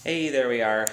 Hey, there we are.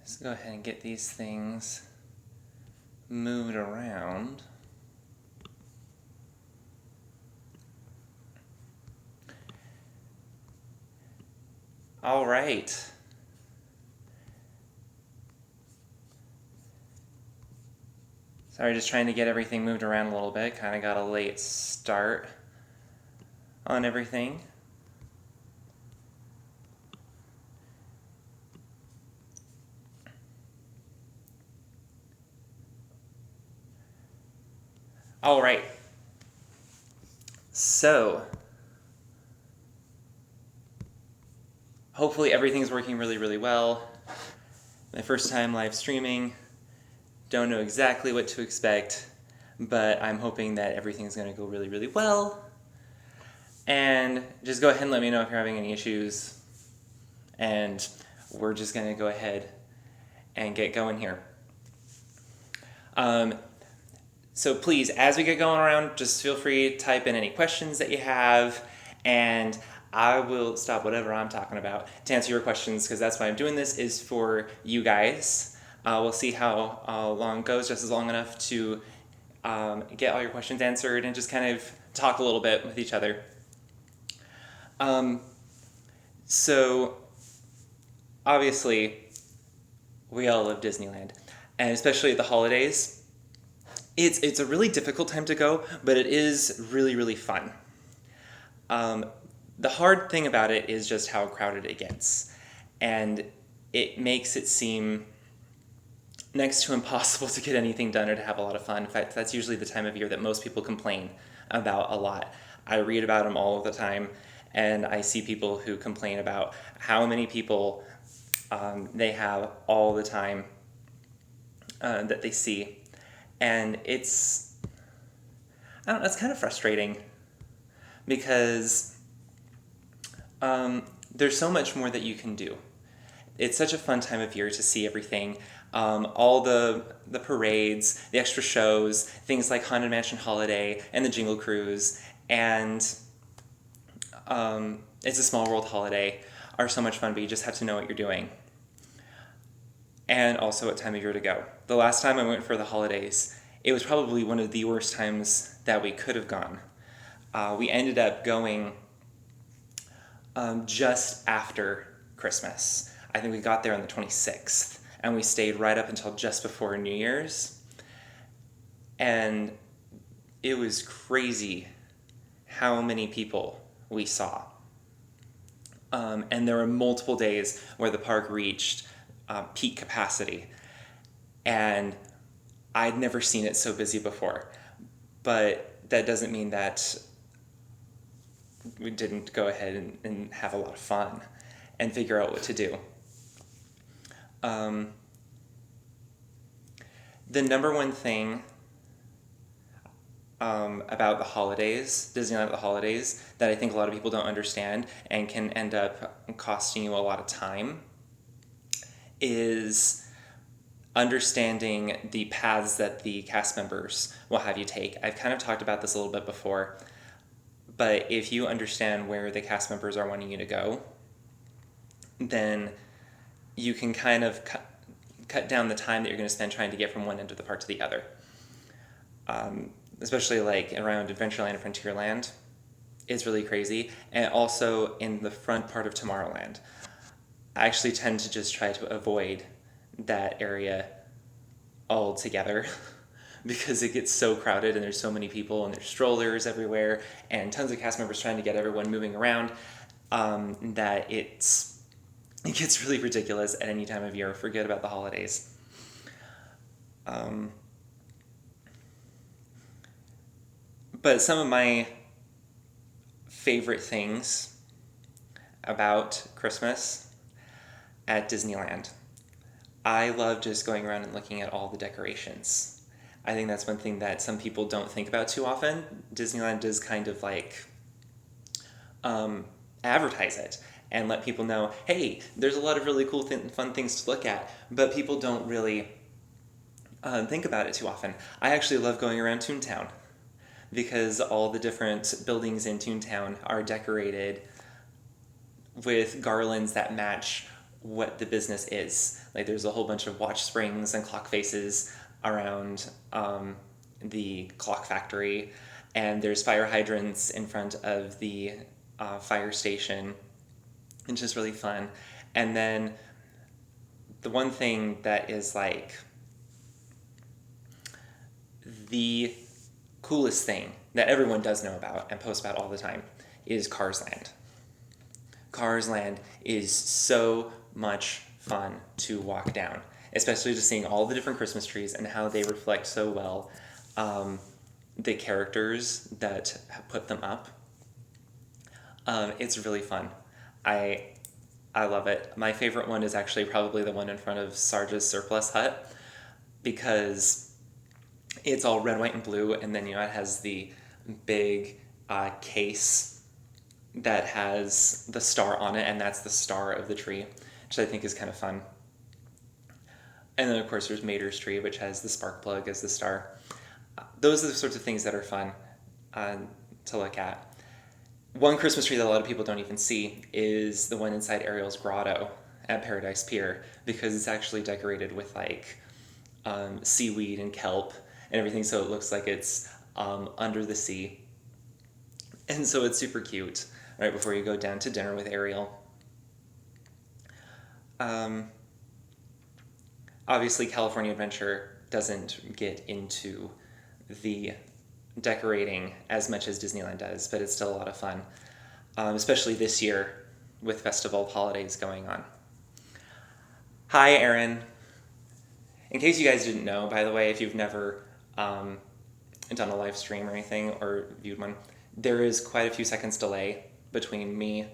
Let's go ahead and get these things moved around. All right. Sorry, just trying to get everything moved around a little bit. Kind of got a late start on everything. All right. So, hopefully everything's working really, really well. My first time live streaming. Don't know exactly what to expect, but I'm hoping that everything's going to go really, really well. And just go ahead and let me know if you're having any issues. And we're just going to go ahead and get going here. So please, as we get going around, just feel free to type in any questions that you have, and I will stop whatever I'm talking about to answer your questions, because that's why I'm doing this, is for you guys. We'll see how long it goes, just as long enough to get all your questions answered and just kind of talk a little bit with each other. So, obviously, we all love Disneyland, and especially at the holidays. It's a really difficult time to go, but it is really, really fun. The hard thing about it is just how crowded it gets, and it makes it seem next to impossible to get anything done or to have a lot of fun. In fact, that's usually the time of year that most people complain about a lot. I read about them all of the time, and I see people who complain about how many people they have all the time that they see. And it's, I don't know, it's kind of frustrating because there's so much more that you can do. It's such a fun time of year to see everything. All the parades, the extra shows, things like Haunted Mansion Holiday and the Jingle Cruise, and It's a Small World Holiday are so much fun, but you just have to know what you're doing. And also what time of year to go. The last time I went for the holidays, it was probably one of the worst times that we could have gone. We ended up going just after Christmas. I think we got there on the 26th, and we stayed right up until just before New Year's. And it was crazy how many people we saw. And there were multiple days where the park reached peak capacity. And I'd never seen it so busy before. But that doesn't mean that we didn't go ahead and have a lot of fun and figure out what to do. The number one thing about the holidays, Disneyland at the holidays, that I think a lot of people don't understand and can end up costing you a lot of time is understanding the paths that the cast members will have you take. I've kind of talked about this a little bit before, But if you understand where the cast members are wanting you to go, then you can kind of cut down the time that you're going to spend trying to get from one end of the park to the other. Especially like around Adventureland and Frontierland, it's really crazy. And also in the front part of Tomorrowland. I actually tend to just try to avoid that area altogether because it gets so crowded and there's so many people and there's strollers everywhere and tons of cast members trying to get everyone moving around, that it gets really ridiculous at any time of year. Forget about the holidays. But some of my favorite things about Christmas at Disneyland, I love just going around and looking at all the decorations. I think that's one thing that some people don't think about too often. Disneyland does kind of like advertise it and let people know, hey, there's a lot of really cool fun things to look at, but people don't really think about it too often. I actually love going around Toontown because all the different buildings in Toontown are decorated with garlands that match what the business is. Like there's a whole bunch of watch springs and clock faces around the clock factory, and there's fire hydrants in front of the fire station, which is really fun. And then the one thing that is like the coolest thing that everyone does know about and posts about all the time is Cars Land. Cars Land is so much fun to walk down, especially just seeing all the different Christmas trees and how they reflect so well the characters that have put them up. It's really fun. I love it. My favorite one is actually probably the one in front of Sarge's Surplus Hut, because it's all red, white, and blue, and then it has the big case that has the star on it, and that's the star of the tree, which I think is kind of fun. And then, of course, there's Mater's tree, which has the spark plug as the star. Those are the sorts of things that are fun to look at. One Christmas tree that a lot of people don't even see is the one inside Ariel's grotto at Paradise Pier, because it's actually decorated with like seaweed and kelp and everything, so it looks like it's under the sea. And so it's super cute right before you go down to dinner with Ariel. Obviously, California Adventure doesn't get into the decorating as much as Disneyland does, but it's still a lot of fun, especially this year with festival holidays going on. Hi, Erin. In case you guys didn't know, by the way, if you've never done a live stream or anything or viewed one, there is quite a few seconds delay between me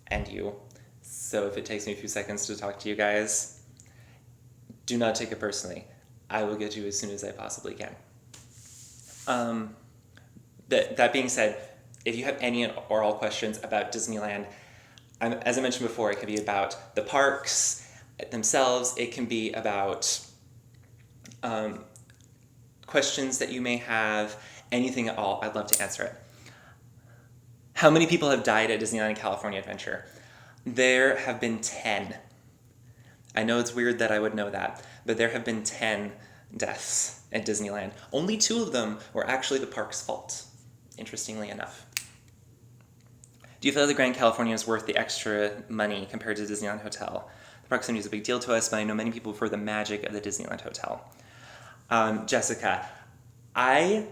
and you. So if it takes me a few seconds to talk to you guys, do not take it personally. I will get to you as soon as I possibly can. That being said, if you have any or all questions about Disneyland, as I mentioned before, it can be about the parks themselves. It can be about questions that you may have, anything at all. I'd love to answer it. How many people have died at Disneyland and California Adventure? There have been 10. I know it's weird that I would know that, but there have been 10 deaths at Disneyland. Only 2 of them were actually the park's fault, interestingly enough. Do you feel the Grand Californian is worth the extra money compared to Disneyland Hotel? The proximity is a big deal to us, but I know many people prefer the magic of the Disneyland Hotel. Jessica, I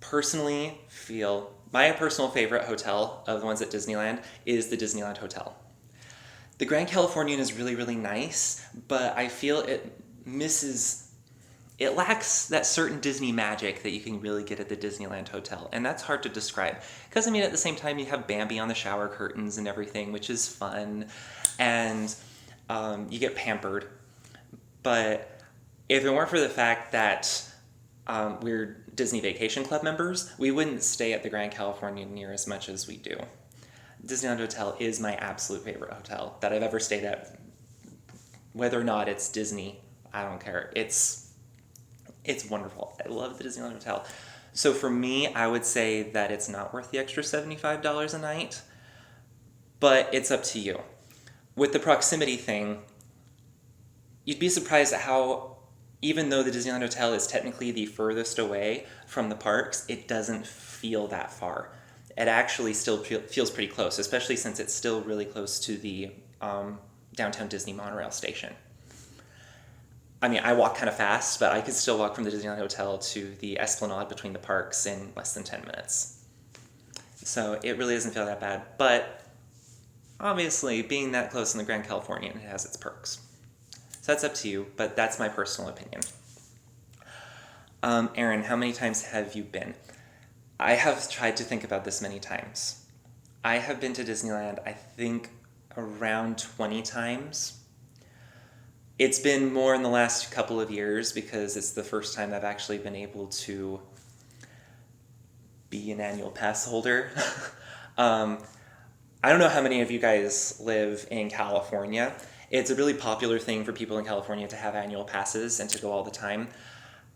personally feel my personal favorite hotel of the ones at Disneyland is the Disneyland Hotel. The Grand Californian is really, really nice, but I feel it lacks that certain Disney magic that you can really get at the Disneyland Hotel, and that's hard to describe. Because, I mean, at the same time, you have Bambi on the shower curtains and everything, which is fun, and you get pampered. But if it weren't for the fact that we're Disney Vacation Club members, we wouldn't stay at the Grand Californian near as much as we do. Disneyland Hotel is my absolute favorite hotel that I've ever stayed at. Whether or not it's Disney, I don't care. It's wonderful. I love the Disneyland Hotel. So for me, I would say that it's not worth the extra $75 a night, but it's up to you. With the proximity thing, you'd be surprised at how, even though the Disneyland Hotel is technically the furthest away from the parks, it doesn't feel that far. It actually still feels pretty close, especially since it's still really close to the downtown Disney monorail station. I mean, I walk kind of fast, but I could still walk from the Disneyland Hotel to the Esplanade between the parks in less than 10 minutes. So it really doesn't feel that bad. But obviously, being that close in the Grand Californian, it has its perks. So that's up to you, but that's my personal opinion. Erin, how many times have you been? I have tried to think about this many times. I have been to Disneyland, I think, around 20 times. It's been more in the last couple of years because it's the first time I've actually been able to be an annual pass holder. I don't know how many of you guys live in California. It's a really popular thing for people in California to have annual passes and to go all the time.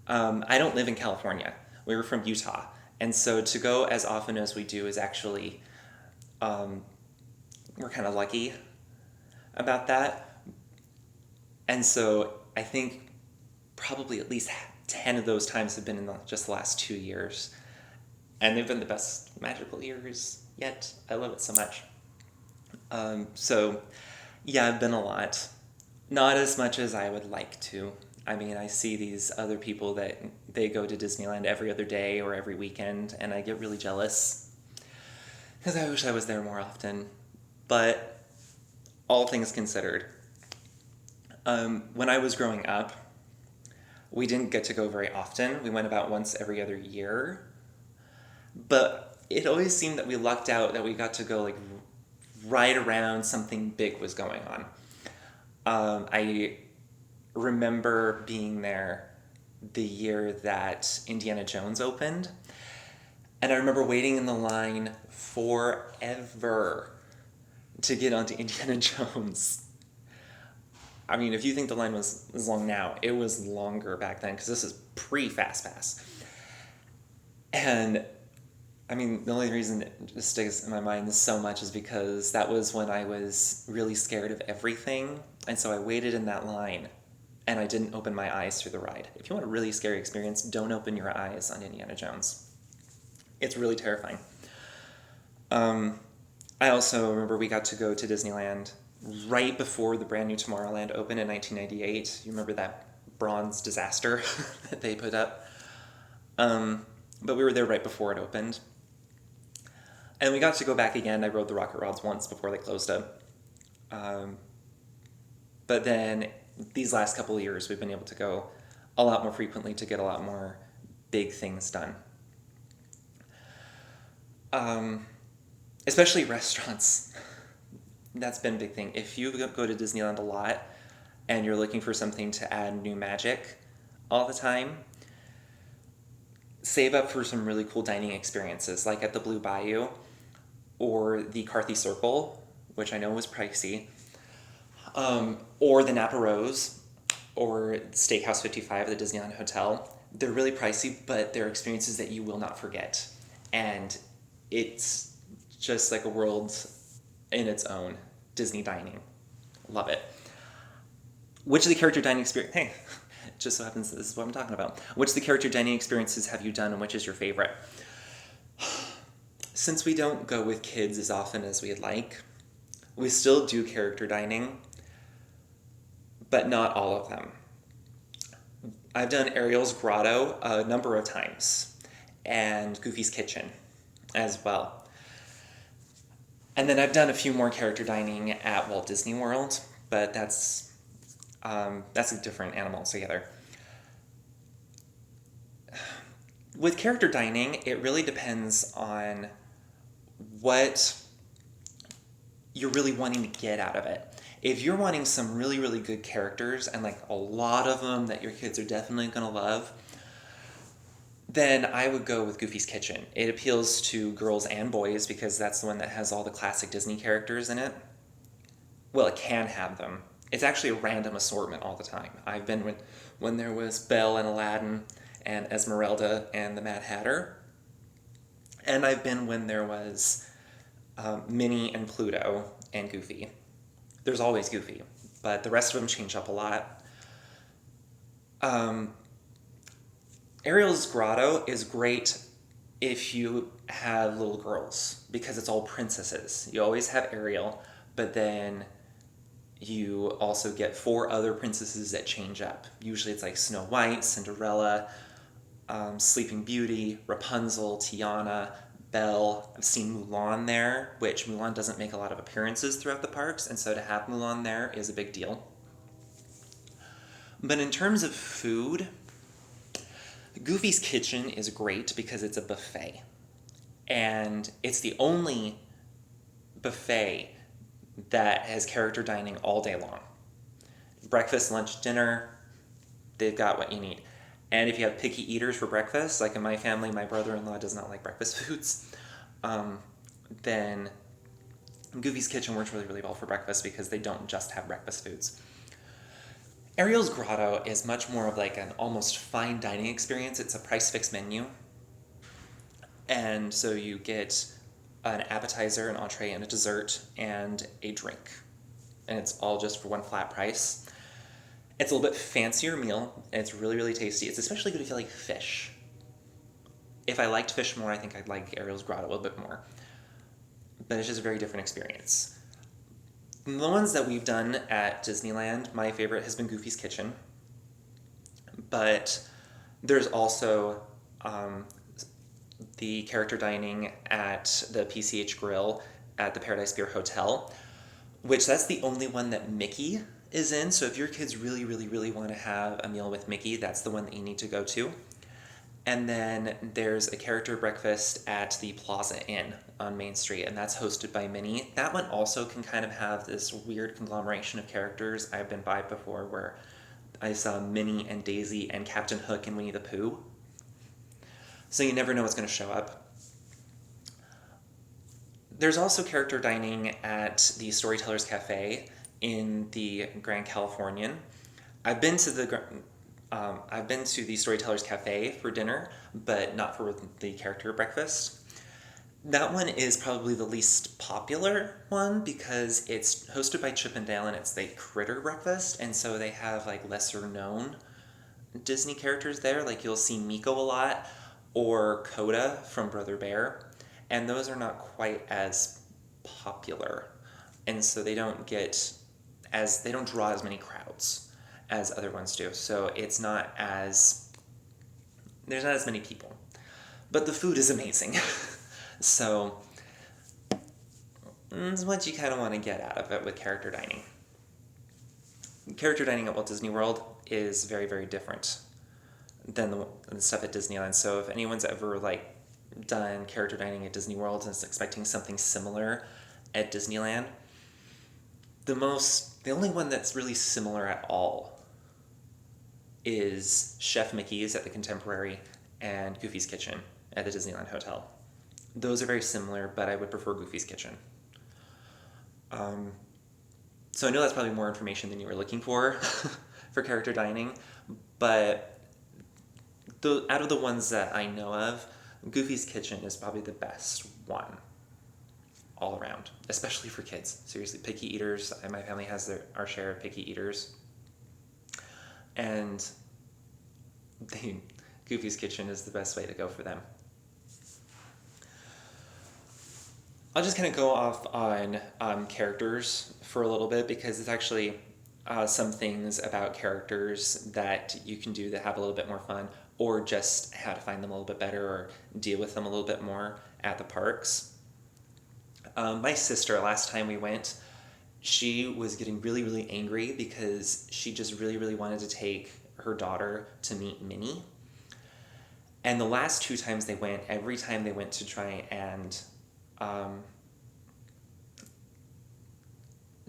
I don't live in California. We were from Utah. And so to go as often as we do is actually, we're kind of lucky about that. And so I think probably at least 10 of those times have been in just the last 2 years. And they've been the best magical years yet. I love it so much. So yeah, I've been a lot. Not as much as I would like to. I mean, I see these other people that they go to Disneyland every other day or every weekend, and I get really jealous because I wish I was there more often. But all things considered, when I was growing up, we didn't get to go very often. We went about once every other year. But it always seemed that we lucked out that we got to go like right around something big was going on. I remember being there the year that Indiana Jones opened, and I remember waiting in the line forever to get onto Indiana Jones. I mean, if you think the line was long now, it was longer back then because this is pre-Fast Pass. And I mean, the only reason it just sticks in my mind so much is because that was when I was really scared of everything. And so I waited in that line and I didn't open my eyes through the ride. If you want a really scary experience, don't open your eyes on Indiana Jones. It's really terrifying. I also remember we got to go to Disneyland right before the brand new Tomorrowland opened in 1998. You remember that bronze disaster that they put up? But we were there right before it opened. And we got to go back again. I rode the Rocket Rods once before they closed up. But then these last couple of years, we've been able to go a lot more frequently to get a lot more big things done. Especially restaurants. That's been a big thing. If you go to Disneyland a lot and you're looking for something to add new magic all the time, save up for some really cool dining experiences, like at the Blue Bayou or the Carthy Circle, which I know was pricey, or the Napa Rose, or Steakhouse 55 at the Disneyland Hotel. They're really pricey, but they're experiences that you will not forget. And it's just like a world in its own. Disney dining. Love it. Which of the character dining experience... Hey, it just so happens this is what I'm talking about. Which of the character dining experiences have you done and which is your favorite? Since we don't go with kids as often as we'd like, we still do character dining, but not all of them. I've done Ariel's Grotto a number of times, and Goofy's Kitchen as well. And then I've done a few more character dining at Walt Disney World, but that's a different animal altogether. With character dining, it really depends on what you're really wanting to get out of it. If you're wanting some really, really good characters, and like a lot of them that your kids are definitely going to love, then I would go with Goofy's Kitchen. It appeals to girls and boys because that's the one that has all the classic Disney characters in it. Well, it can have them. It's actually a random assortment all the time. I've been when there was Belle and Aladdin. and Esmeralda and the Mad Hatter. And I've been when there was Minnie and Pluto and Goofy. There's always Goofy, but the rest of them change up a lot. Ariel's Grotto is great if you have little girls, because it's all princesses. You always have Ariel, but then you also get 4 other princesses that change up. Usually it's like Snow White, Cinderella, Sleeping Beauty, Rapunzel, Tiana, Belle. I've seen Mulan there, which Mulan doesn't make a lot of appearances throughout the parks, and so to have Mulan there is a big deal. But in terms of food, Goofy's Kitchen is great because it's a buffet. And it's the only buffet that has character dining all day long. Breakfast, lunch, dinner, they've got what you need. And if you have picky eaters for breakfast, like in my family, my brother-in-law does not like breakfast foods, then Goofy's Kitchen works really, really well for breakfast because they don't just have breakfast foods. Ariel's Grotto is much more of like an almost fine dining experience. It's a price fixed menu. And so you get an appetizer, an entree, and a dessert, and a drink. And it's all just for one flat price. It's a little bit fancier meal, and it's really, really tasty. It's especially good if you like fish. If I liked fish more, I think I'd like Ariel's Grotto a little bit more. But it's just a very different experience. The ones that we've done at Disneyland, my favorite has been Goofy's Kitchen. But there's also the character dining at the PCH Grill at the Paradise Pier Hotel, which that's the only one that Mickey is in. So if your kids really, really, really want to have a meal with Mickey, that's the one that you need to go to. And then there's a character breakfast at the Plaza Inn on Main Street, and that's hosted by Minnie. That one also can kind of have this weird conglomeration of characters I've been by before, where I saw Minnie and Daisy and Captain Hook and Winnie the Pooh. So you never know what's going to show up. There's also character dining at the Storytellers Cafe in the Grand Californian. I've been to the Storytellers Cafe for dinner, but not for the character breakfast. That one is probably the least popular one because it's hosted by Chip and Dale and it's the Critter breakfast, and so they have like lesser known Disney characters there. Like you'll see Miko a lot or Coda from Brother Bear, and those are not quite as popular, and so they don't draw as many crowds as other ones do. So there's not as many people. But the food is amazing. So that's what you kind of want to get out of it with character dining. Character dining at Walt Disney World is very, very different than the stuff at Disneyland. So if anyone's ever done character dining at Disney World and is expecting something similar at Disneyland, the only one that's really similar at all is Chef Mickey's at the Contemporary and Goofy's Kitchen at the Disneyland Hotel. Those are very similar, but I would prefer Goofy's Kitchen. So I know that's probably more information than you were looking for for character dining, but out of the ones that I know of, Goofy's Kitchen is probably the best one all around, especially for kids. Seriously, picky eaters. My family has our share of picky eaters. And Goofy's Kitchen is the best way to go for them. I'll just kind of go off on characters for a little bit because it's actually some things about characters that you can do that have a little bit more fun, or just how to find them a little bit better or deal with them a little bit more at the parks. My sister, last time we went, she was getting really, really angry because she just really, really wanted to take her daughter to meet Minnie. And the last 2 times they went, every time they went to try and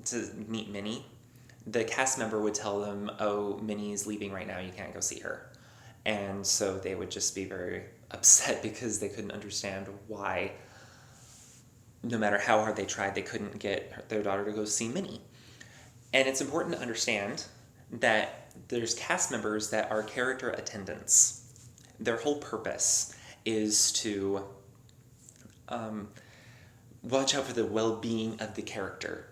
to meet Minnie, the cast member would tell them, "Oh, Minnie's leaving right now, you can't go see her." And so they would just be very upset because they couldn't understand why, no matter how hard they tried, they couldn't get their daughter to go see Minnie. And it's important to understand that there's cast members that are character attendants. their whole purpose is to watch out for the well-being of the character.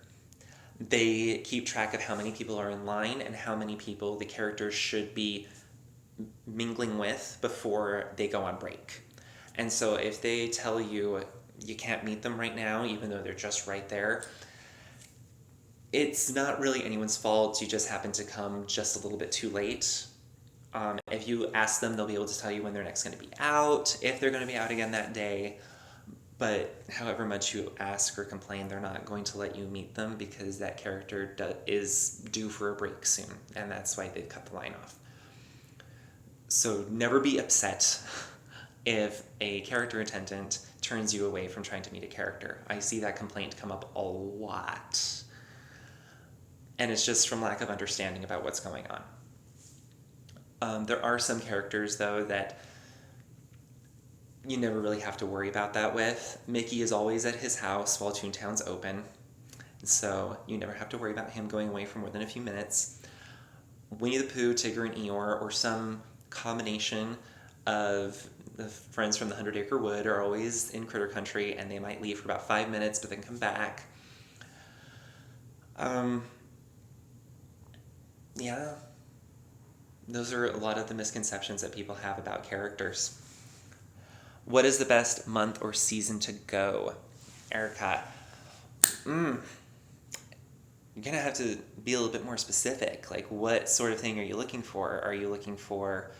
They keep track of how many people are in line and how many people the characters should be mingling with before they go on break. And so if they tell you you can't meet them right now, even though they're just right there, it's not really anyone's fault. You just happen to come just a little bit too late. If you ask them, they'll be able to tell you when they're next going to be out, if they're going to be out again that day. But however much you ask or complain, they're not going to let you meet them because that character is due for a break soon, and that's why they cut the line off. So never be upset if a character attendant turns you away from trying to meet a character. I see that complaint come up a lot. And it's just from lack of understanding about what's going on. There are some characters, though, that you never really have to worry about that with. Mickey is always at his house while Toontown's open, so you never have to worry about him going away for more than a few minutes. Winnie the Pooh, Tigger, and Eeyore, or some combination of the friends from the 100-Acre Wood are always in Critter Country, and they might leave for about 5 minutes, but then come back. Yeah, those are a lot of the misconceptions that people have about characters. What is the best month or season to go? Erica, you're going to have to be a little bit more specific. Like, what sort of thing are you looking for? Are you looking for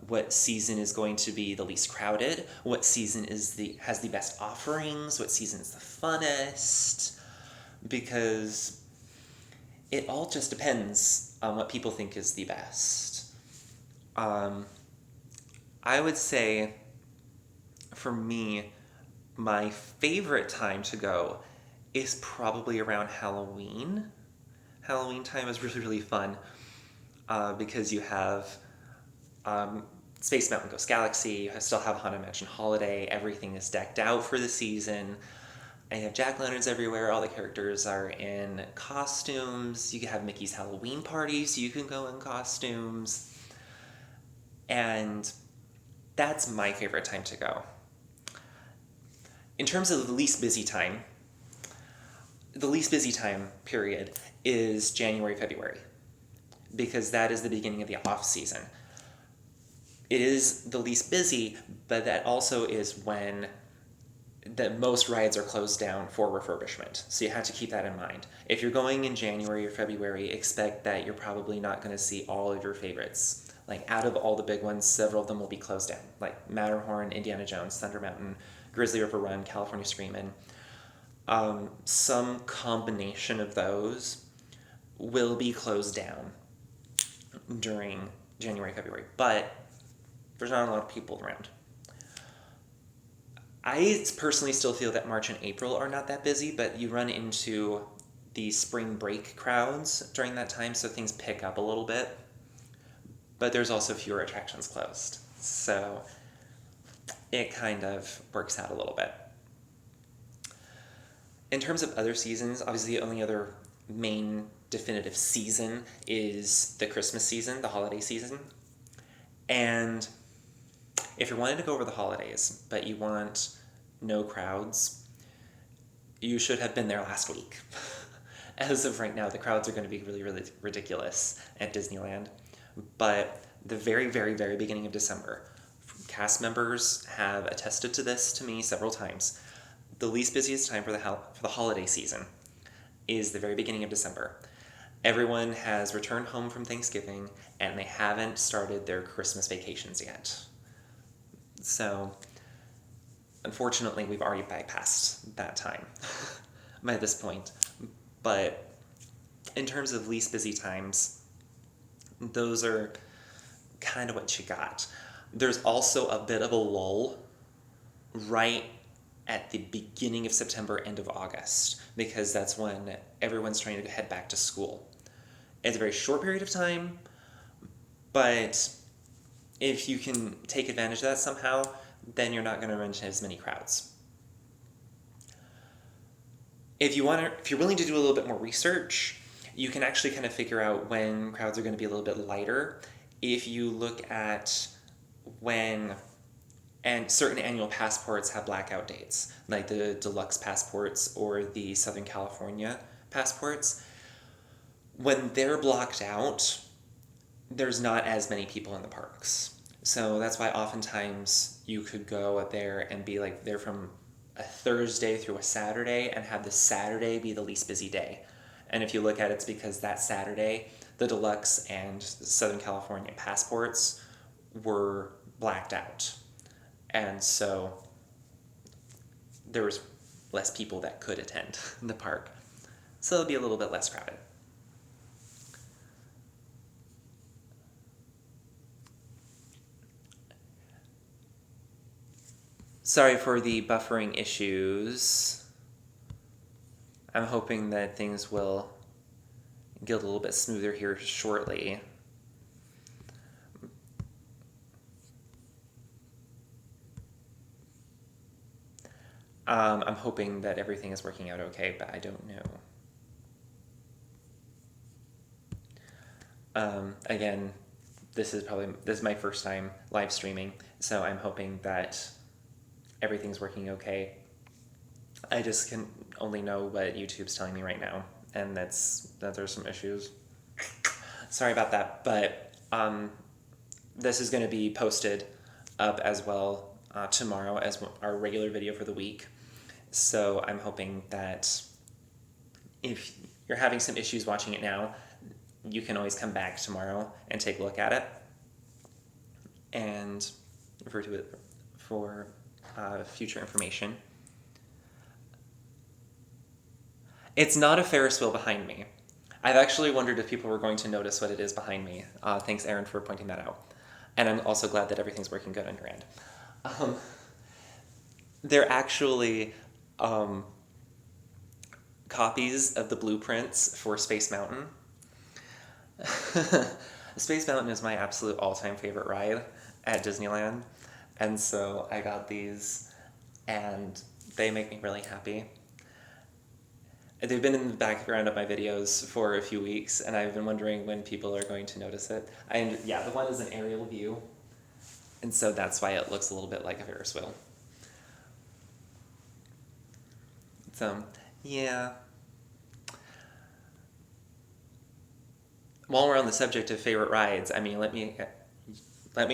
what season is going to be the least crowded? What season has the best offerings? What season is the funnest? Because it all just depends on what people think is the best. I would say, for me, my favorite time to go is probably around Halloween. Halloween time is really, really fun because you have Space Mountain Ghost Galaxy, you still have Haunted Mansion Holiday, everything is decked out for the season. And you have jack-o'-lanterns everywhere, all the characters are in costumes, you can have Mickey's Halloween party, so you can go in costumes. And that's my favorite time to go. In terms of the least busy time period is January, February, because that is the beginning of the off-season. It is the least busy, but that also is when most rides are closed down for refurbishment. So you have to keep that in mind. If you're going in January or February, expect that you're probably not going to see all of your favorites. Like, out of all the big ones, several of them will be closed down, like Matterhorn, Indiana Jones, Thunder Mountain, Grizzly River Run, California Screamin'. Some combination of those will be closed down during January, February, but there's not a lot of people around. I personally still feel that March and April are not that busy, but you run into the spring break crowds during that time, so things pick up a little bit. But there's also fewer attractions closed, so it kind of works out a little bit. In terms of other seasons, obviously the only other main definitive season is the Christmas season, the holiday season. And if you're wanting to go over the holidays, but you want no crowds, you should have been there last week. As of right now, the crowds are going to be really, really ridiculous at Disneyland. But the very, very, very beginning of December, cast members have attested to this to me several times. The least busiest time for the holiday season is the very beginning of December. Everyone has returned home from Thanksgiving, and they haven't started their Christmas vacations yet. So, unfortunately, we've already bypassed that time by this point. But in terms of least busy times, those are kind of what you got. There's also a bit of a lull right at the beginning of September, end of August, because that's when everyone's trying to head back to school. It's a very short period of time, but if you can take advantage of that somehow, then you're not going to run into as many crowds. If you're willing to do a little bit more research, you can actually kind of figure out when crowds are going to be a little bit lighter if you look at when and certain annual passports have blackout dates, like the deluxe passports or the Southern California passports. When they're blocked out, there's not as many people in the parks. So that's why oftentimes you could go up there and be like there from a Thursday through a Saturday and have the Saturday be the least busy day. And if you look at it, it's because that Saturday, the deluxe and Southern California passports were blacked out. And so there was less people that could attend the park. So it'll be a little bit less crowded. Sorry for the buffering issues. I'm hoping that things will get a little bit smoother here shortly. I'm hoping that everything is working out okay, but I don't know. Again, this is my first time live streaming, so I'm hoping that everything's working okay. I just can only know what YouTube's telling me right now, and that there's some issues. Sorry about that, but this is going to be posted up as well tomorrow as our regular video for the week. So I'm hoping that if you're having some issues watching it now, you can always come back tomorrow and take a look at it and refer to it for future information. It's not a Ferris wheel behind me. I've actually wondered if people were going to notice what it is behind me. Thanks, Aaron, for pointing that out. And I'm also glad that everything's working good on your end. They're actually copies of the blueprints for Space Mountain. Space Mountain is my absolute all-time favorite ride at Disneyland. And so I got these, and they make me really happy. They've been in the background of my videos for a few weeks, and I've been wondering when people are going to notice it. And yeah, the one is an aerial view, and so that's why it looks a little bit like a Ferris wheel. So, yeah. While we're on the subject of favorite rides, I mean, let me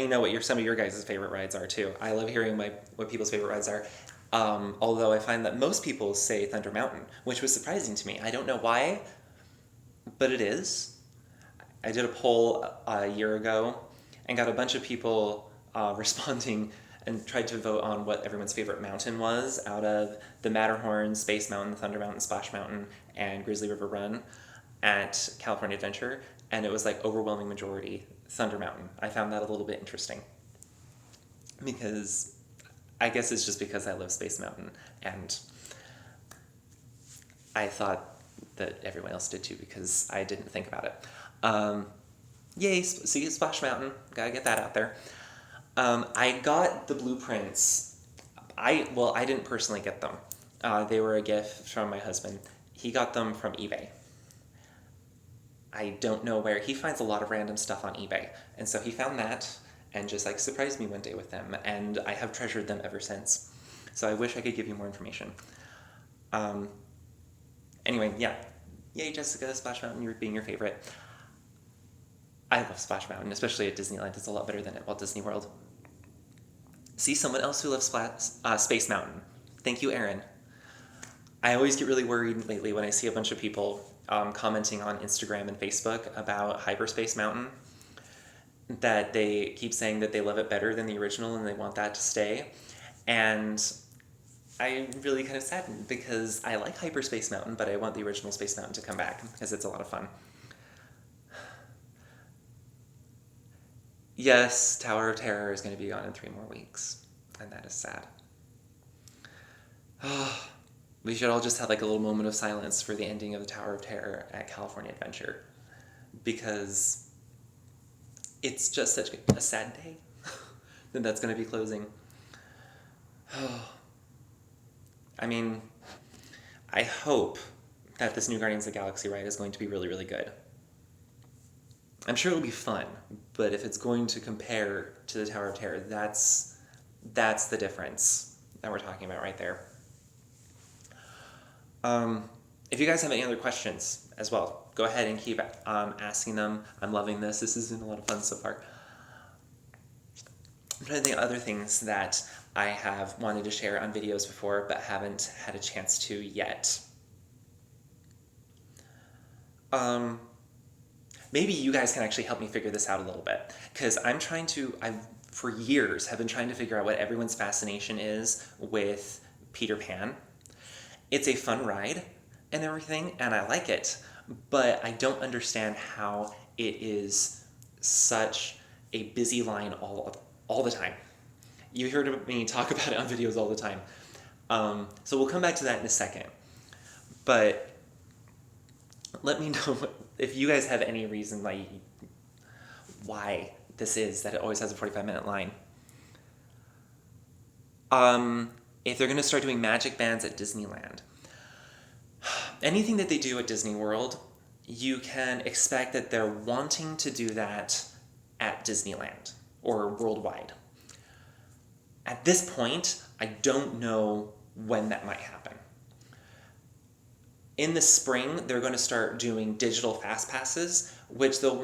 know what some of your guys' favorite rides are too. I love hearing what people's favorite rides are. Although I find that most people say Thunder Mountain, which was surprising to me. I don't know why, but it is. I did a poll a year ago and got a bunch of people responding and tried to vote on what everyone's favorite mountain was out of the Matterhorn, Space Mountain, Thunder Mountain, Splash Mountain, and Grizzly River Run at California Adventure, and it was like overwhelming majority Thunder Mountain. I found that a little bit interesting because I guess it's just because I love Space Mountain, and I thought that everyone else did too because I didn't think about it. Yay, see Splash Mountain, gotta get that out there. I got the blueprints. I didn't personally get them. They were a gift from my husband. He got them from eBay. I don't know where. He finds a lot of random stuff on eBay, and so he found that and just like surprised me one day with them, and I have treasured them ever since. So I wish I could give you more information. Anyway, yeah. Yay, Jessica, Splash Mountain, you're being your favorite. I love Splash Mountain, especially at Disneyland. It's a lot better than at Walt Disney World. See, someone else who loves Space Mountain. Thank you, Aaron. I always get really worried lately when I see a bunch of people commenting on Instagram and Facebook about Hyperspace Mountain, that they keep saying that they love it better than the original and they want that to stay. And I'm really kind of saddened because I like Hyperspace Mountain, but I want the original Space Mountain to come back because it's a lot of fun. Yes, Tower of Terror is going to be gone in 3 more weeks, and that is sad. We should all just have like a little moment of silence for the ending of the Tower of Terror at California Adventure, because it's just such a sad day that that's going to be closing. I mean, I hope that this new Guardians of the Galaxy ride is going to be really, really good. I'm sure it'll be fun, but if it's going to compare to the Tower of Terror, that's the difference that we're talking about right there. If you guys have any other questions as well, go ahead and keep asking them. I'm loving this. This has been a lot of fun so far. I'm trying to think of other things that I have wanted to share on videos before but haven't had a chance to yet. Maybe you guys can actually help me figure this out a little bit, because I've for years have been trying to figure out what everyone's fascination is with Peter Pan. It's a fun ride and everything, and I like it, but I don't understand how it is such a busy line all the time. You heard me talk about it on videos all the time. So we'll come back to that in a second. But let me know if you guys have any reason why this is that it always has a 45-minute line. If they're going to start doing magic bands at Disneyland, anything that they do at Disney World, you can expect that they're wanting to do that at Disneyland or worldwide. At this point, I don't know when that might happen. In the spring, they're going to start doing digital fast passes, which they'll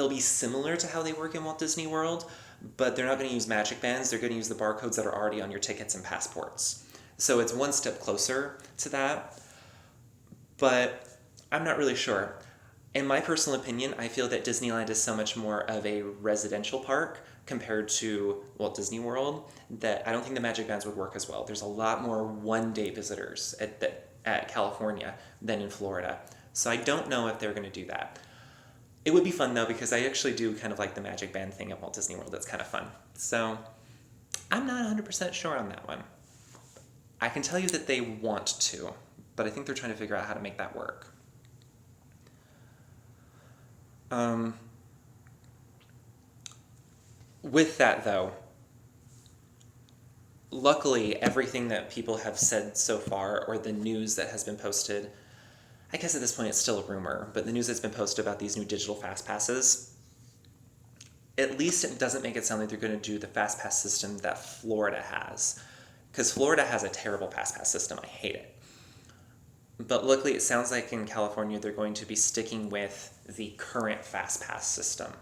be similar to how they work in Walt Disney World, but they're not going to use magic bands. They're going to use the barcodes that are already on your tickets and passports. So it's one step closer to that, but I'm not really sure. In my personal opinion, I feel that Disneyland is so much more of a residential park compared to Walt Disney World that I don't think the magic bands would work as well. There's a lot more one-day visitors at California than in Florida. So I don't know if they're going to do that. It would be fun though, because I actually do kind of like the magic band thing at Walt Disney World. That's kind of fun. So I'm not 100% sure on that one. I can tell you that they want to, but I think they're trying to figure out how to make that work. With that though, luckily everything that people have said so far, or the news that has been posted, I guess at this point it's still a rumor, but the news that's been posted about these new digital fast passes, at least it doesn't make it sound like they're going to do the fast pass system that Florida has. Because Florida has a terrible fast pass system. I hate it. But luckily it sounds like in California they're going to be sticking with the current fast pass system,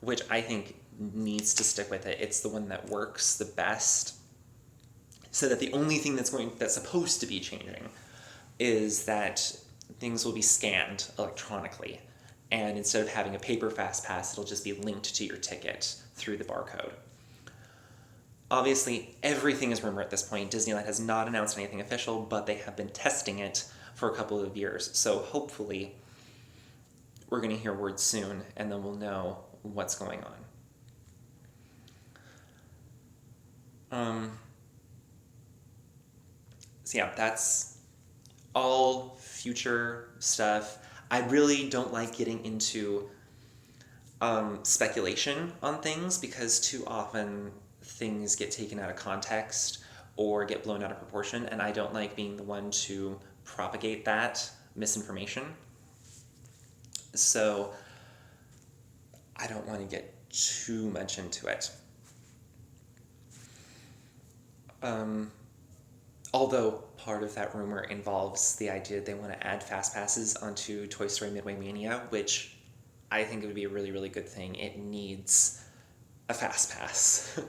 which I think needs to stick with it. It's the one that works the best. So that the only thing that's supposed to be changing is that things will be scanned electronically. And instead of having a paper fast pass, it'll just be linked to your ticket through the barcode. Obviously, everything is rumor at this point. Disneyland has not announced anything official, but they have been testing it for a couple of years. So hopefully, we're going to hear word soon, and then we'll know what's going on. So yeah, that's all future stuff. I really don't like getting into speculation on things, because too often things get taken out of context or get blown out of proportion, and I don't like being the one to propagate that misinformation. So I don't want to get too much into it. Although part of that rumor involves the idea that they want to add fast passes onto Toy Story Midway Mania, which I think it would be a really, really good thing. It needs a fast pass.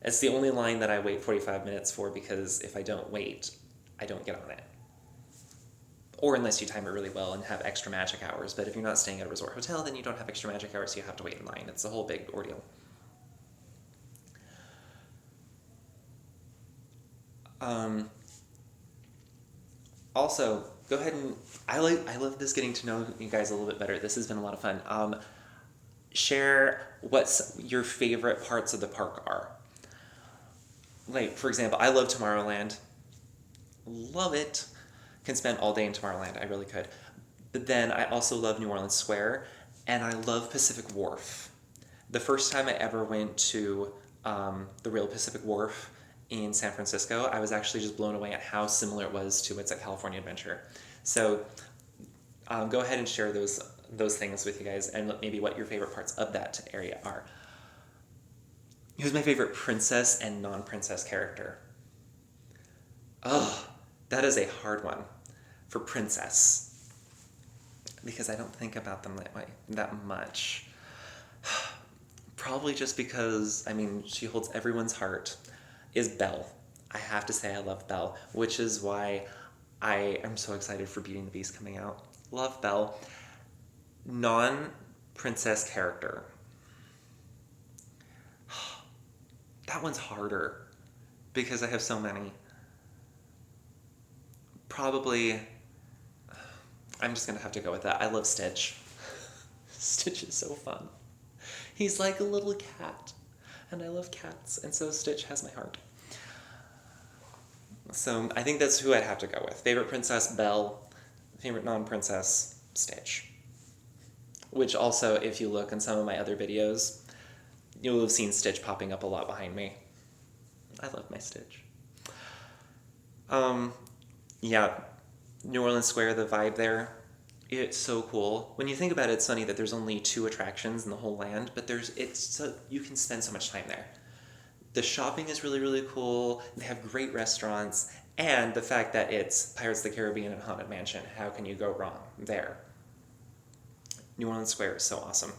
It's the only line that I wait 45 minutes for, because if I don't wait, I don't get on it. Or unless you time it really well and have extra magic hours. But if you're not staying at a resort hotel, then you don't have extra magic hours, so you have to wait in line. It's a whole big ordeal. Also, go ahead and I love this, getting to know you guys a little bit better. This has been a lot of fun. Share what your favorite parts of the park are. Like, for example, I love Tomorrowland. Love it. Can spend all day in Tomorrowland. I really could. But then I also love New Orleans Square, and I love Pacific Wharf. The first time I ever went to the real Pacific Wharf in San Francisco, I was actually just blown away at how similar it was to what's at California Adventure. So go ahead and share those those things with you guys and maybe what your favorite parts of that area are. Who's my favorite princess and non-princess character? Oh, that is a hard one for princess, because I don't think about them that way that much. Probably just because, I mean, she holds everyone's heart, is Belle. I have to say I love Belle, which is why I am so excited for Beauty and the Beast coming out. Love Belle. Non-princess character. That one's harder because I have so many. Probably, I'm just gonna have to go with that. I love Stitch. Stitch is so fun. He's like a little cat, and I love cats, and so Stitch has my heart. So I think that's who I'd have to go with. Favorite princess, Belle. Favorite non-princess, Stitch. Which also, if you look in some of my other videos, you'll have seen Stitch popping up a lot behind me. I love my Stitch. Yeah, New Orleans Square, the vibe there, it's so cool. When you think about it, it's funny that there's only 2 attractions in the whole land, but you can spend so much time there. The shopping is really, really cool. They have great restaurants, and the fact that it's Pirates of the Caribbean and Haunted Mansion, how can you go wrong there? New Orleans Square is so awesome.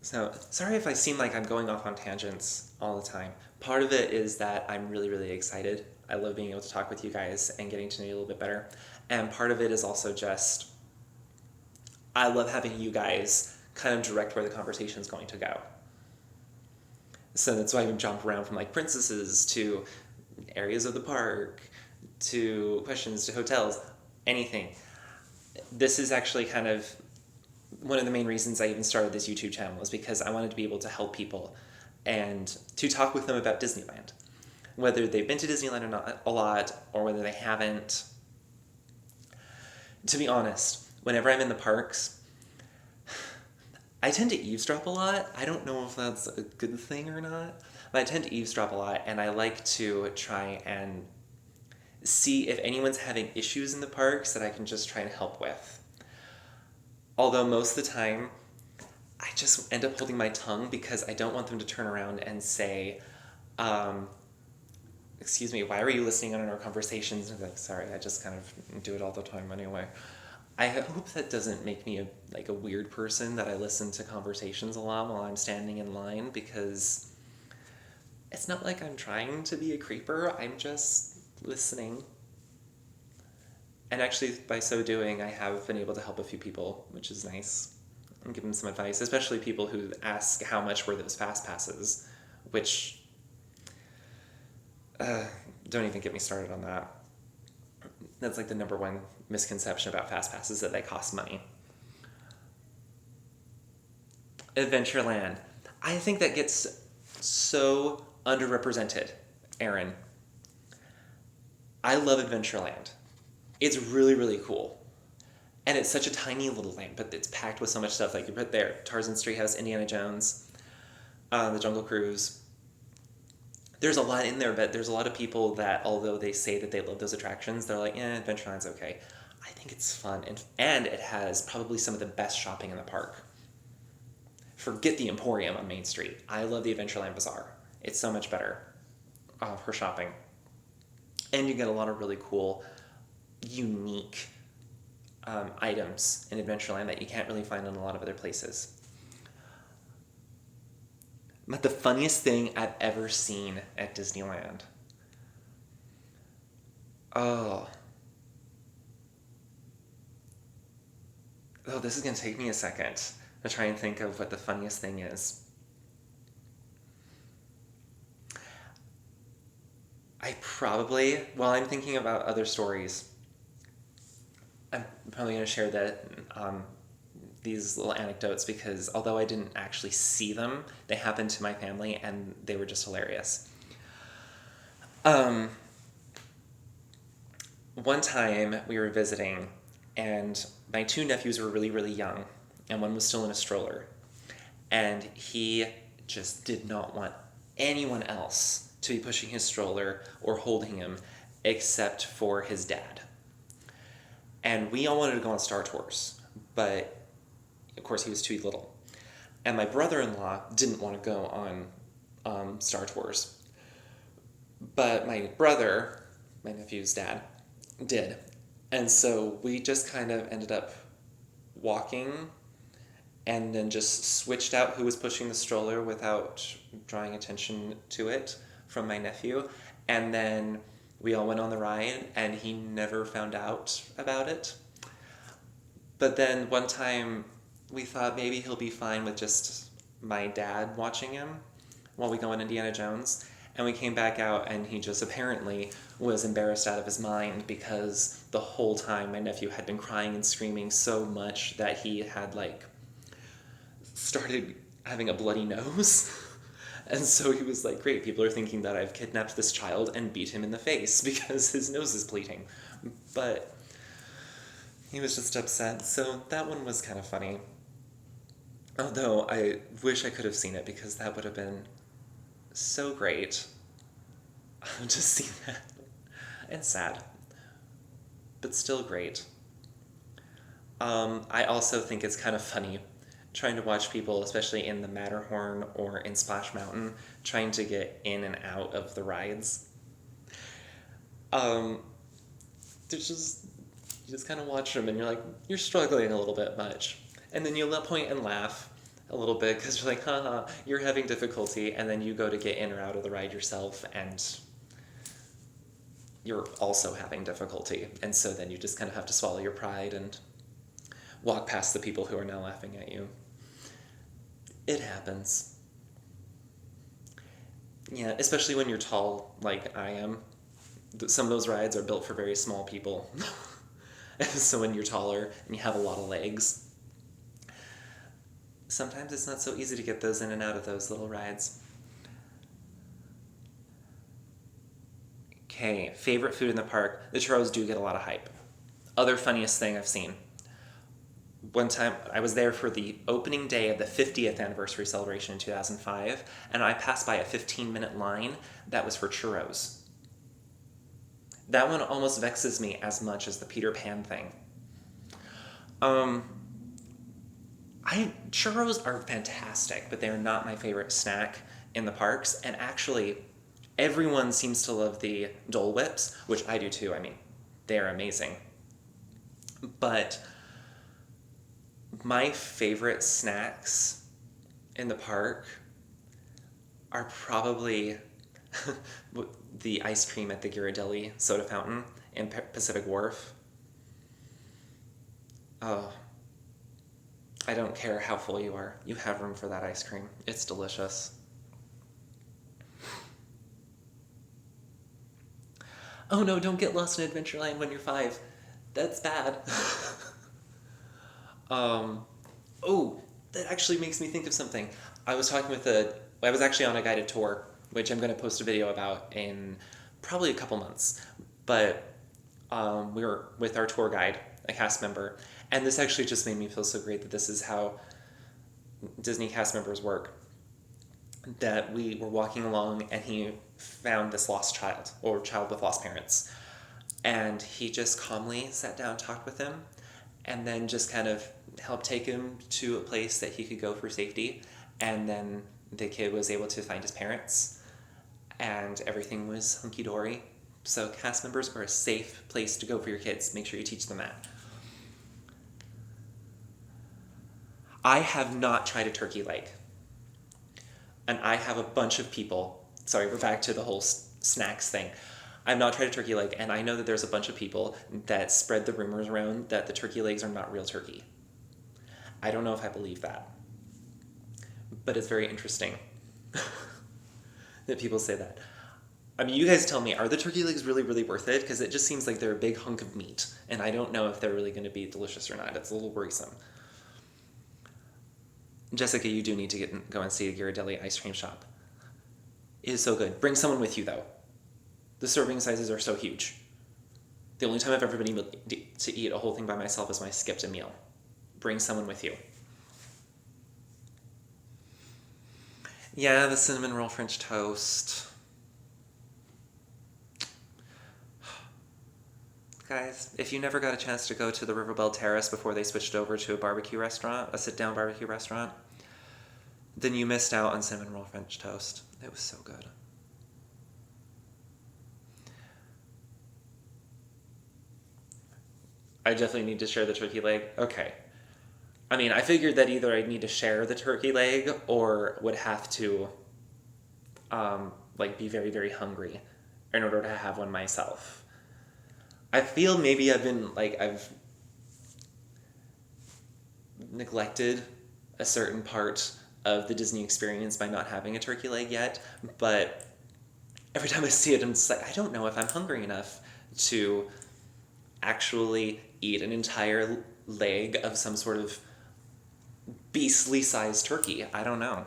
So, sorry if I seem like I'm going off on tangents all the time. Part of it is that I'm really, really excited. I love being able to talk with you guys and getting to know you a little bit better. And part of it is also just, I love having you guys kind of direct where the conversation is going to go. So that's why I jump around from like princesses to areas of the park, to questions, to hotels, anything. This is actually kind of one of the main reasons I even started this YouTube channel, was because I wanted to be able to help people and to talk with them about Disneyland. Whether they've been to Disneyland or not a lot, or whether they haven't. To be honest, whenever I'm in the parks, I tend to eavesdrop a lot. I don't know if that's a good thing or not, but I tend to eavesdrop a lot, and I like to try and see if anyone's having issues in the parks that I can just try and help with. Although most of the time, I just end up holding my tongue because I don't want them to turn around and say, excuse me, why were you listening in on our conversations? And I'm like, sorry, I just kind of do it all the time anyway. I hope that doesn't make me a weird person, that I listen to conversations a lot while I'm standing in line, because it's not like I'm trying to be a creeper, I'm just listening. And actually, by so doing, I have been able to help a few people, which is nice, and give them some advice, especially people who ask how much were those fast passes, which, don't even get me started on that. That's like the number one misconception about fast passes, that they cost money. Adventureland. I think that gets so underrepresented, Erin. I love Adventureland. It's really, really cool. And it's such a tiny little land, but it's packed with so much stuff. Like you put there, Tarzan's Treehouse, Indiana Jones, the Jungle Cruise. There's a lot in there, but there's a lot of people that, although they say that they love those attractions, they're like, Adventureland's okay. I think it's fun, and it has probably some of the best shopping in the park. Forget the Emporium on Main Street. I love the Adventureland Bazaar. It's so much better for shopping. And you get a lot of really cool, unique items in Adventureland that you can't really find in a lot of other places. But the funniest thing I've ever seen at Disneyland. Oh, this is going to take me a second to try and think of what the funniest thing is. While I'm thinking about other stories, I'm probably going to share these little anecdotes, because although I didn't actually see them, they happened to my family and they were just hilarious. One time we were visiting, and my 2 nephews were really, really young, and one was still in a stroller. And he just did not want anyone else to be pushing his stroller or holding him except for his dad. And we all wanted to go on Star Tours, but of course he was too little. And my brother-in-law didn't want to go on Star Tours. But my brother, my nephew's dad, did. And so we just kind of ended up walking and then just switched out who was pushing the stroller without drawing attention to it from my nephew. And then we all went on the ride and he never found out about it. But then one time we thought maybe he'll be fine with just my dad watching him while we go on Indiana Jones. And we came back out and he just apparently was embarrassed out of his mind because the whole time my nephew had been crying and screaming so much that he had started having a bloody nose. And so he was like, great, people are thinking that I've kidnapped this child and beat him in the face because his nose is bleeding. But he was just upset. So that one was kind of funny. Although I wish I could have seen it because that would have been so great to see that. And sad. But still great. I also think it's kind of funny trying to watch people, especially in the Matterhorn or in Splash Mountain, trying to get in and out of the rides. There's just, you just kind of watch them and you're like, you're struggling a little bit much. And then you'll point and laugh a little bit because you're like, haha, you're having difficulty, and then you go to get in or out of the ride yourself and you're also having difficulty. And so then you just kind of have to swallow your pride and walk past the people who are now laughing at you. It happens. Yeah, especially when you're tall like I am. Some of those rides are built for very small people. So when you're taller and you have a lot of legs, sometimes it's not so easy to get those in and out of those little rides. Okay, favorite food in the park. The churros do get a lot of hype. Other funniest thing I've seen. One time, I was there for the opening day of the 50th anniversary celebration in 2005, and I passed by a 15-minute line that was for churros. That one almost vexes me as much as the Peter Pan thing. Churros are fantastic, but they're not my favorite snack in the parks, and actually, everyone seems to love the Dole Whips, which I do too. I mean, they're amazing. But my favorite snacks in the park are probably the ice cream at the Ghirardelli soda fountain in Pacific Wharf. Oh, I don't care how full you are. You have room for that ice cream. It's delicious. Oh no, don't get lost in Adventureland when you're 5. That's bad. Oh, that actually makes me think of something. I was actually on a guided tour, which I'm going to post a video about in probably a couple months. But we were with our tour guide, a cast member, and this actually just made me feel so great that this is how Disney cast members work. That we were walking along and he found this lost child, or child with lost parents. And he just calmly sat down, talked with him, and then just kind of helped take him to a place that he could go for safety. And then the kid was able to find his parents, and everything was hunky-dory. So cast members are a safe place to go for your kids. Make sure you teach them that. I have not tried a turkey leg. And I have a bunch of people, sorry, we're back to the whole snacks thing. I've not tried a turkey leg, and I know that there's a bunch of people that spread the rumors around that the turkey legs are not real turkey. I don't know if I believe that. But it's very interesting that people say that. I mean, you guys tell me, are the turkey legs really, really worth it? Because it just seems like they're a big hunk of meat, and I don't know if they're really going to be delicious or not. It's a little worrisome. Jessica, you do need to go and see a Ghirardelli ice cream shop. It is so good. Bring someone with you, though. The serving sizes are so huge. The only time I've ever been able to eat a whole thing by myself is when I skipped a meal. Bring someone with you. Yeah, the cinnamon roll French toast. Guys, if you never got a chance to go to the Riverbell Terrace before they switched over to a barbecue restaurant, a sit-down barbecue restaurant, then you missed out on cinnamon roll French toast. It was so good. I definitely need to share the turkey leg. Okay. I mean, I figured that either I'd need to share the turkey leg or would have to, be very, very hungry in order to have one myself. I feel maybe I've neglected a certain part of the Disney experience by not having a turkey leg yet, but every time I see it, I'm just like, I don't know if I'm hungry enough to actually eat an entire leg of some sort of beastly sized turkey. I don't know.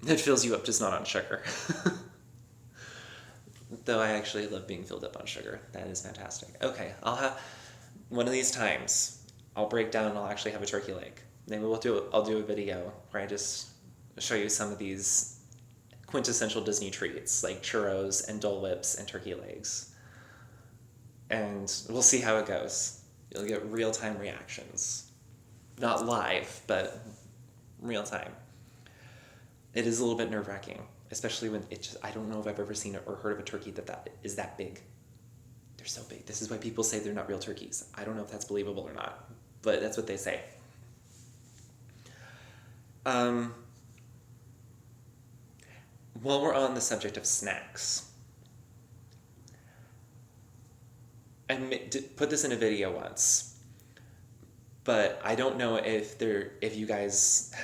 It fills you up, just not on sugar. Though I actually love being filled up on sugar. That is fantastic. Okay, I'll have one of these times. I'll break down and I'll actually have a turkey leg. Maybe I'll do a video where I just show you some of these quintessential Disney treats like churros and Dole Whips and turkey legs. And we'll see how it goes. You'll get real-time reactions. Not live, but real-time. It is a little bit nerve-wracking, especially when I don't know if I've ever seen or heard of a turkey that is that big. They're so big. This is why people say they're not real turkeys. I don't know if that's believable or not, but that's what they say. While we're on the subject of snacks, I put this in a video once, but I don't know if you guys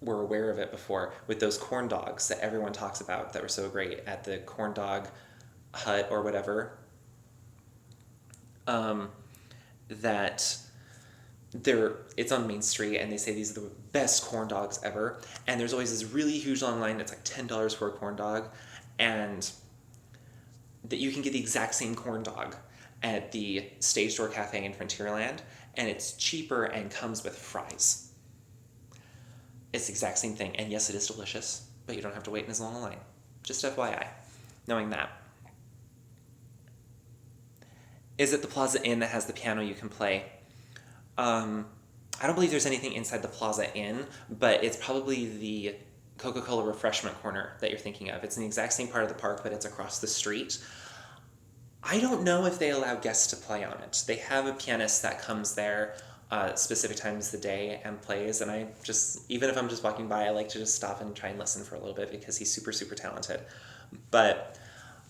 were aware of it before, with those corn dogs that everyone talks about that were so great at the corn dog hut or whatever. It's on Main Street, and they say these are the best corn dogs ever. And there's always this really huge long line that's like $10 for a corn dog, and that you can get the exact same corn dog at the Stage Door Cafe in Frontierland, and it's cheaper and comes with fries. It's the exact same thing, and yes, it is delicious, but you don't have to wait in as long a line. Just FYI, knowing that. Is it the Plaza Inn that has the piano you can play? I don't believe there's anything inside the Plaza Inn, but it's probably the Coca-Cola refreshment corner that you're thinking of. It's in the exact same part of the park, but it's across the street. I don't know if they allow guests to play on it. They have a pianist that comes there specific times of the day and plays, and even if I'm just walking by, I like to just stop and try and listen for a little bit because he's super, super talented. But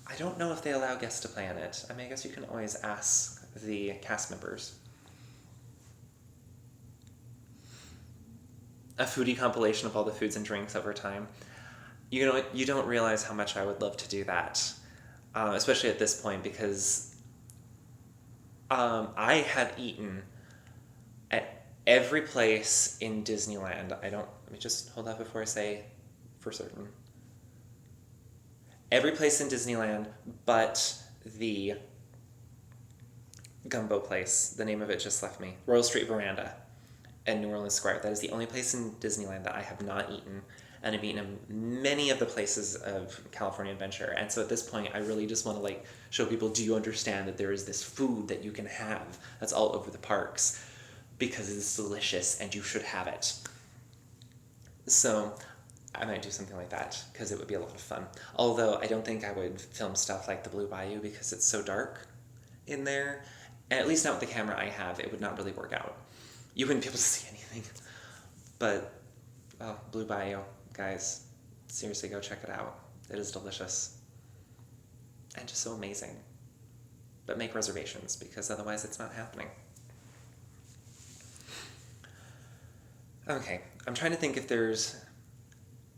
I don't know if they allow guests to play on it. I mean, I guess you can always ask the cast members. A foodie compilation of all the foods and drinks over time. You don't realize how much I would love to do that, especially at this point, because I have eaten at every place in Disneyland. Let me just hold that before I say for certain. Every place in Disneyland but the gumbo place. The name of it just left me. Royal Street Veranda and New Orleans Square. That is the only place in Disneyland that I have not eaten, and I've eaten in many of the places of California Adventure. And so at this point, I really just want to show people, do you understand that there is this food that you can have that's all over the parks because it's delicious and you should have it. So I might do something like that because it would be a lot of fun. Although I don't think I would film stuff like the Blue Bayou because it's so dark in there. And at least not with the camera I have, it would not really work out. You wouldn't be able to see anything. But, Blue Bayou, guys, seriously go check it out. It is delicious. And just so amazing. But make reservations because otherwise it's not happening. Okay, I'm trying to think if there's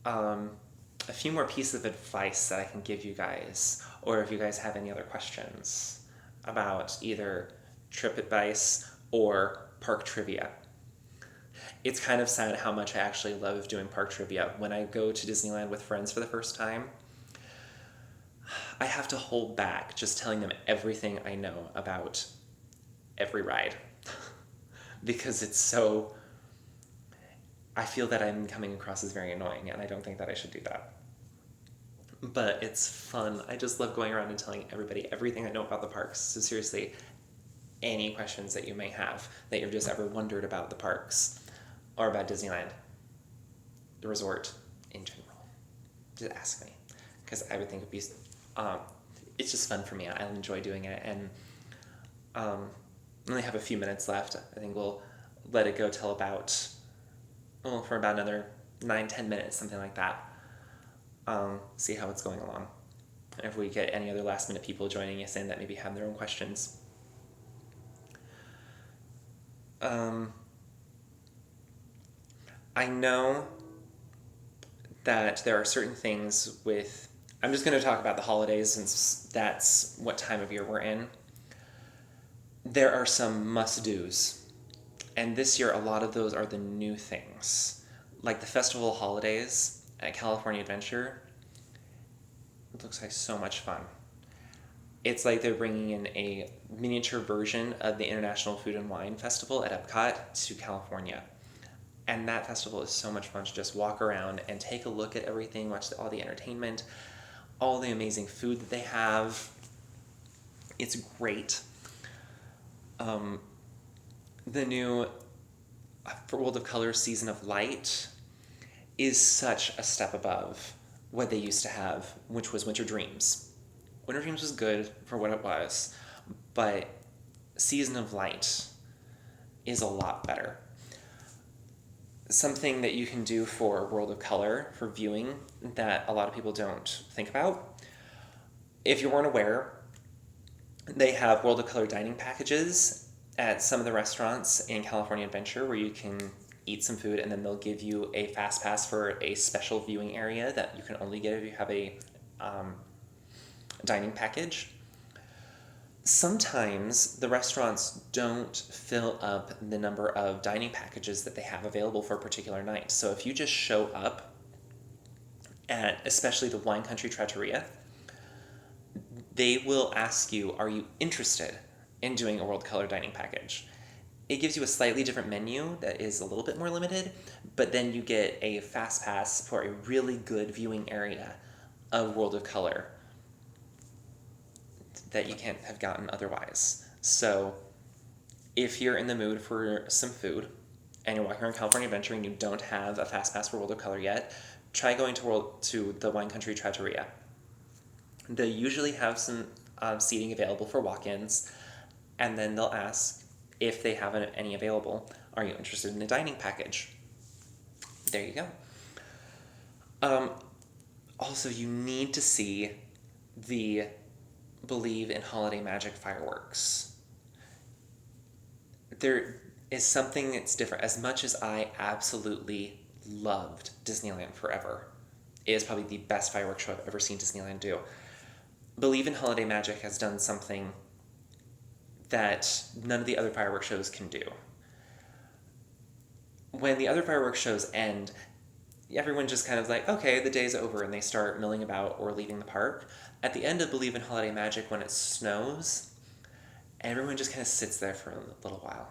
a few more pieces of advice that I can give you guys, or if you guys have any other questions about either trip advice or park trivia. It's kind of sad how much I actually love doing park trivia. When I go to Disneyland with friends for the first time, I have to hold back just telling them everything I know about every ride because I feel that I'm coming across as very annoying, and I don't think that I should do that. but it's fun. I just love going around and telling everybody everything I know about the parks. So seriously, any questions that you may have that you've just ever wondered about the parks or about Disneyland, the resort in general, just ask me, because I would think it'd be, it's just fun for me. I enjoy doing it, and we only have a few minutes left. I think we'll let it go till about, for about another 9-10 minutes, something like that. See how it's going along. And if we get any other last minute people joining us in that maybe have their own questions. I know that there are certain things with, I'm just going to talk about the holidays since that's what time of year we're in. There are some must-dos. And this year, a lot of those are the new things. Like the festival holidays at California Adventure. It looks like so much fun. It's like they're bringing in a miniature version of the International Food and Wine Festival at Epcot to California. And that festival is so much fun to just walk around and take a look at everything, watch all the entertainment, all the amazing food that they have. It's great. The new World of Color Season of Light is such a step above what they used to have, which was Winter Dreams. Winter Dreams was good for what it was, but Season of Light is a lot better. Something that you can do for World of Color for viewing that a lot of people don't think about. If you weren't aware, they have World of Color dining packages at some of the restaurants in California Adventure where you can eat some food and then they'll give you a fast pass for a special viewing area that you can only get if you have a dining package. Sometimes the restaurants don't fill up the number of dining packages that they have available for a particular night. So if you just show up at especially the Wine Country Trattoria, they will ask you, are you interested in doing a World Color dining package? It gives you a slightly different menu that is a little bit more limited, but then you get a fast pass for a really good viewing area of World of Color that you can't have gotten otherwise. So if you're in the mood for some food and you're walking around California Adventure and you don't have a fast pass for World of Color yet, try going to the Wine Country Trattoria. They usually have some seating available for walk-ins, and then they'll ask if they have any available, are you interested in a dining package? There you go. Also, you need to see the Believe in Holiday Magic fireworks. There is something that's different. As much as I absolutely loved Disneyland Forever, it is probably the best fireworks show I've ever seen Disneyland do. Believe in Holiday Magic has done something that none of the other fireworks shows can do. When the other fireworks shows end, everyone just kind of like, okay, the day's over, and they start milling about or leaving the park. At the end of Believe in Holiday Magic, when it snows, everyone just kind of sits there for a little while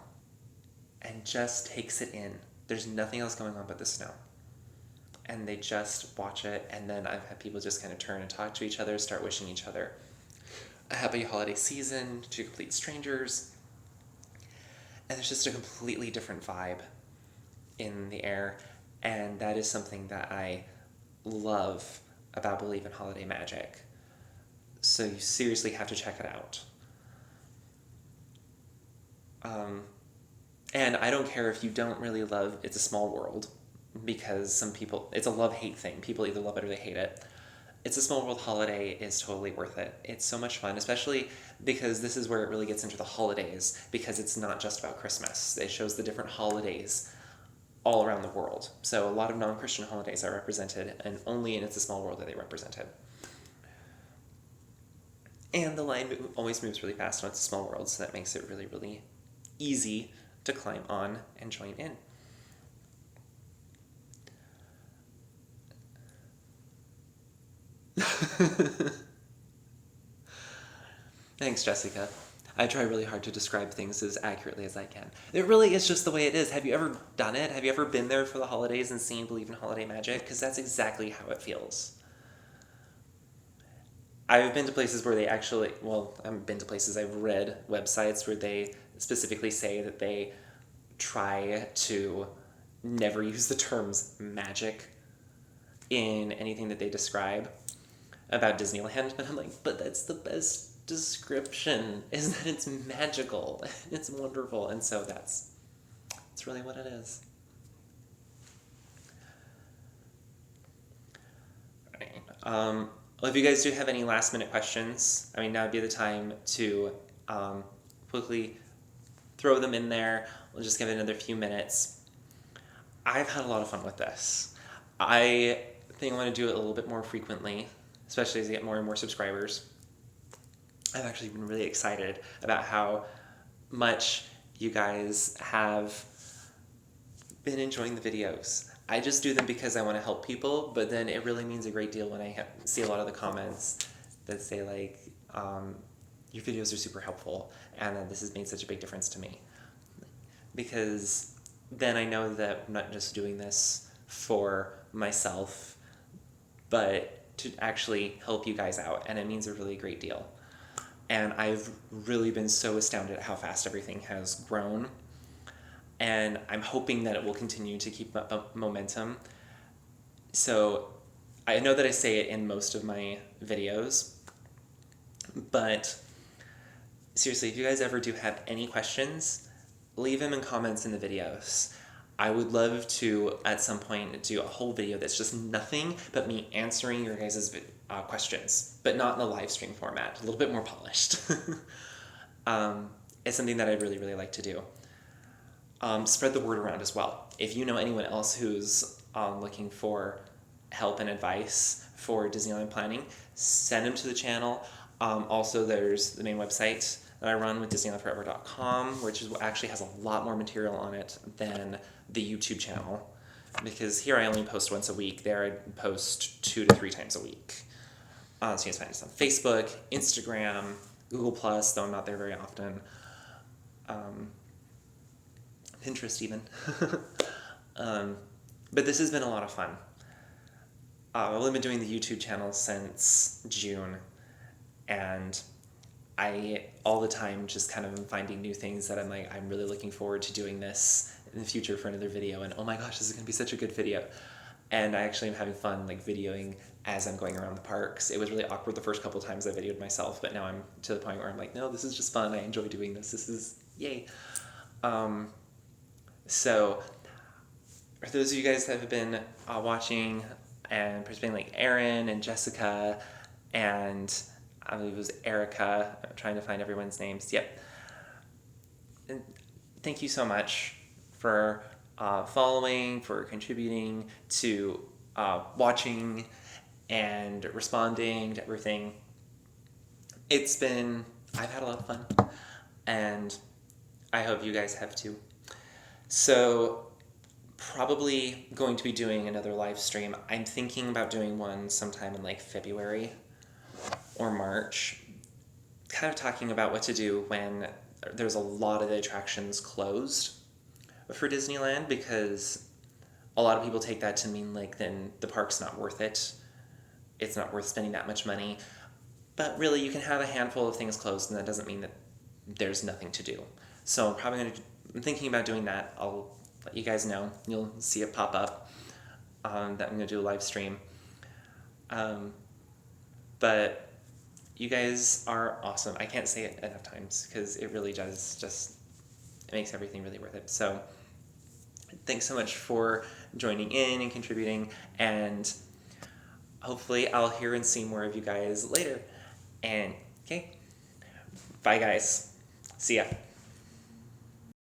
and just takes it in. There's nothing else going on but the snow. And they just watch it, and then I've had people just kind of turn and talk to each other, start wishing each other a happy holiday season to complete strangers. And there's just a completely different vibe in the air, and that is something that I love about Believe in Holiday Magic. So you seriously have to check it out. And I don't care if you don't really love It's a Small World, because some people, it's a love-hate thing. People either love it or they hate it. It's a Small World holiday is totally worth it. It's so much fun, especially because this is where it really gets into the holidays, because it's not just about Christmas. It shows the different holidays all around the world. So a lot of non-Christian holidays are represented, and only in It's a Small World are they represented. And the line always moves really fast on It's a Small World, so that makes it really, really easy to climb on and join in. Thanks, Jessica. I try really hard to describe things as accurately as I can. It really is just the way it is. Have you ever done it? Have you ever been there for the holidays and seen Believe in Holiday Magic? Because that's exactly how it feels. I've been to places where they actually, well, I've been to places, I've read websites where they specifically say that they try to never use the terms magic in anything that they describe about Disneyland, but I'm like, but that's the best description, is that it's magical, it's wonderful, and so that's really what it is. Well, if you guys do have any last minute questions, I mean, now would be the time to quickly throw them in there. We'll just give it another few minutes. I've had a lot of fun with this. I think I want to do it a little bit more frequently, especially as I get more and more subscribers. I've actually been really excited about how much you guys have been enjoying the videos. I just do them because I want to help people, but then it really means a great deal when I see a lot of the comments that say like, your videos are super helpful and this has made such a big difference to me. Because then I know that I'm not just doing this for myself, but to actually help you guys out, and it means a really great deal. And I've really been so astounded at how fast everything has grown, and I'm hoping that it will continue to keep up momentum. So I know that I say it in most of my videos, but seriously, if you guys ever do have any questions, leave them in comments in the videos. I would love to, at some point, do a whole video that's just nothing but me answering your guys' questions, but not in a live stream format, a little bit more polished. It's something that I'd really, really like to do. Spread the word around as well. If you know anyone else who's looking for help and advice for Disneyland planning, send them to the channel. Also, there's the main website that I run with DisneylandForever.com, which actually has a lot more material on it than the YouTube channel, because here I only post once a week. There I post 2 to 3 times a week. So you can find us on Facebook, Instagram, Google+, though I'm not there very often. Pinterest even. But this has been a lot of fun. I've only been doing the YouTube channel since June, and I all the time just kind of am finding new things that I'm like, I'm really looking forward to doing this in the future for another video, and oh my gosh, this is going to be such a good video. And I actually am having fun like videoing as I'm going around the parks. It was really awkward the first couple times I videoed myself, but now I'm to the point where I'm like, no, this is just fun. I enjoy doing this. This is yay. So for those of you guys that have been watching and participating, like Erin and Jessica and I believe it was Erica, I'm trying to find everyone's names. Yep. And thank you so much for following, for contributing to watching and responding to everything. I've had a lot of fun, and I hope you guys have too. So probably going to be doing another live stream. I'm thinking about doing one sometime in like February or March, kind of talking about what to do when there's a lot of the attractions closed for Disneyland, because a lot of people take that to mean like then the park's not worth it. It's not worth spending that much money. But really, you can have a handful of things closed, and that doesn't mean that there's nothing to do. So I'm thinking about doing that. I'll let you guys know. You'll see it pop up that I'm going to do a live stream. But you guys are awesome. I can't say it enough times because it really does it makes everything really worth it. So thanks so much for joining in and contributing, and hopefully I'll hear and see more of you guys later. And okay, bye guys. See ya.